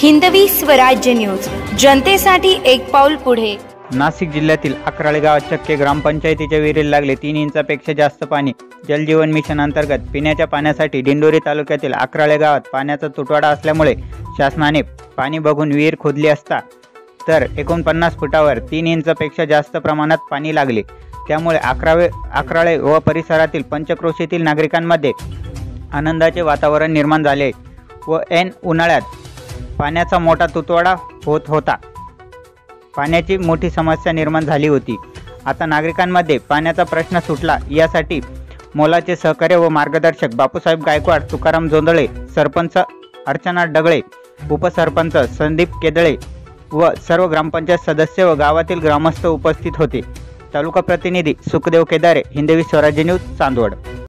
Hindavi Swarajya news, जनतेसाठी एक पाऊल पुढे। नाशिक जिल्ह्यातील अकराळे गावात चक्के ग्रामपंचायतीच्या विहिरीला लागले 3 इंचापेक्षा जास्त पाणी। जलजीवन मिशन अंतर्गत पिण्याच्या पाण्यासाठी दिंडोरी तालुक्यातील अकराळे गावात पाण्याचा तुटवडा असल्यामुळे शासनाने पाणी बघून विहीर खोदली असता तर 49 फुटावर 3 इंचापेक्षा जास्त प्रमाणात पाणी लागले। त्यामुळे अकराळे व परिसरातील पंचक्रोशीतील नागरिकांमध्ये आनंदाचे वातावरण निर्माण झाले व ऐन उन्हाळ्यात पाण्याचा मोठा तुटवडा होत होता। पाण्याची मोठी समस्या निर्माण झाली होती। आता नागरिकांमध्ये पाण्याचा प्रश्न सुटला यासाठी मोलाचे सहकार्य व मार्गदर्शक बापूसाहेब गायकवाड, तुकाराम जोंधळे, सरपंच अर्चना डगळे, उपसरपंच संदीप केदळे व सर्व ग्रामपंचायत सदस्य व गावातील ग्रामस्थ उपस्थित होते। तालुका प्रतिनिधी सुखदेव केदारे, हिंदवी स्वराज्य न्यूज, चांदवड।